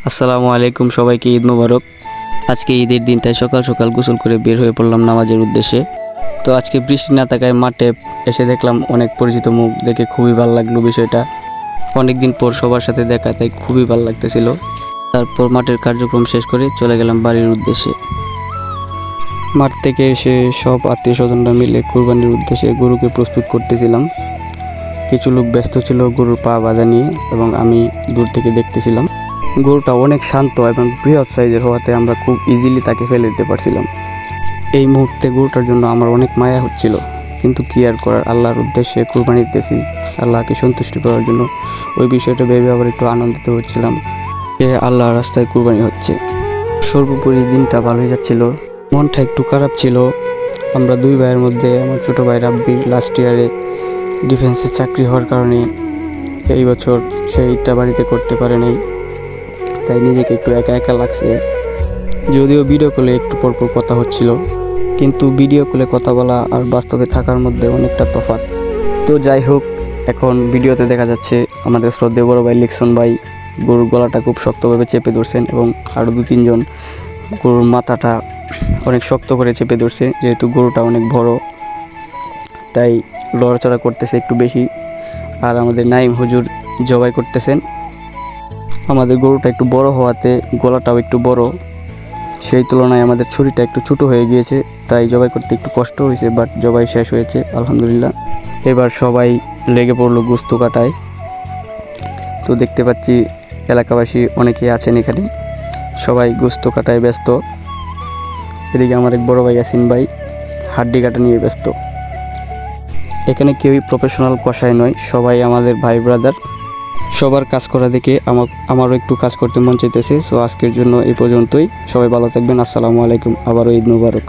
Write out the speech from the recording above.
আসসালামু আলাইকুম, সবাইকে ঈদ মোবারক। আজকে ঈদের দিন, তাই সকাল সকাল গোসল করে বের হয়ে পড়লাম নামাজের উদ্দেশ্যে। তো আজকে বৃষ্টি না থাকায় মাঠে এসে দেখলাম অনেক পরিচিত মুখ, দেখে খুবই ভালো লাগলো বিষয়টা। অনেক দিন পর সবার সাথে দেখা, তাই খুবই ভালো লাগতেছিল। তারপর মাঠের কার্যক্রম শেষ করে চলে গেলাম বাড়ির উদ্দেশ্যে। মাঠ থেকে এসে সব আত্মীয় স্বজনরা মিলে কুরবানির উদ্দেশ্যে গরুকে প্রস্তুত করতেছিলাম। কিছু লোক ব্যস্ত ছিল গরুর পা বাঁধা নিয়ে, এবং আমি দূর থেকে দেখতেছিলাম। গরুটা অনেক শান্ত এবং বৃহৎ সাইজের হওয়াতে আমরা খুব ইজিলি তাকে ফেলে দিতে পারছিলাম। এই মুহূর্তে গরুটার জন্য আমার অনেক মায়া হচ্ছিল, কিন্তু কি আর করার, আল্লাহর উদ্দেশ্যে কুরবানি দিতেছি, আল্লাহকে সন্তুষ্টি করার জন্য। ওই বিষয়টা ভেবে আবার একটু আনন্দিত হচ্ছিলাম যে আল্লাহর রাস্তায় কুরবানি হচ্ছে। সর্বোপরি দিনটা ভালোই যাচ্ছিল। মনটা একটু খারাপ ছিল। আমরা দুই ভাইয়ের মধ্যে আমার ছোটো ভাই রাব্বির লাস্ট ইয়ারে ডিফেন্সে চাকরি হওয়ার কারণে এই বছর সেইটা বাড়িতে করতে পারে নাই, তাই নিজেকে একটু একা একা লাগছে। যদিও ভিডিও কলে একটু পরপর কথা হচ্ছিল, কিন্তু ভিডিও কলে কথা বলা আর বাস্তবে থাকার মধ্যে অনেকটা তফাৎ। তো যাই হোক, এখন ভিডিওতে দেখা যাচ্ছে আমাদের শ্রদ্ধেয় বড় ভাই লিকসন ভাই গরুর গলাটা খুব শক্তভাবে চেপে ধরছেন, এবং আরও 2-3 জন গরুর মাথাটা অনেক শক্ত করে চেপে ধরছে। যেহেতু গরুটা অনেক বড়, তাই লড়াচড়া করতেছে একটু বেশি। আর আমাদের নাইম হুজুর জবাই করতেছেন। আমাদের গরুটা একটু বড় হওয়াতে গলাটাও একটু বড়, সেই তুলনায় আমাদের ছুরিটা একটু ছোটো হয়ে গিয়েছে, তাই জবাই করতে একটু কষ্ট হয়েছে, বাট জবাই শেষ হয়েছে আলহামদুলিল্লাহ। এবার সবাই লেগে পড়লো গোস্ত কাটায়। তো দেখতে পাচ্ছি এলাকাবাসী অনেকেই আছেন এখানে, সবাই গোস্ত কাটায় ব্যস্ত। এদিকে আমার এক বড় ভাই ইয়াসিন ভাই হাড্ডি কাটা নিয়ে ব্যস্ত। এখানে কেউই প্রফেশনাল কষাই নয়, সবাই আমাদের ভাই ব্রাদার। সবার কাজ করা দেখে আমারও একটু কাজ করতে মন চাইতেছে। সো আজকের জন্য এই পর্যন্তই। সবাই ভালো থাকবেন। আসসালামু আলাইকুম, আবারও ঈদ মুবারক।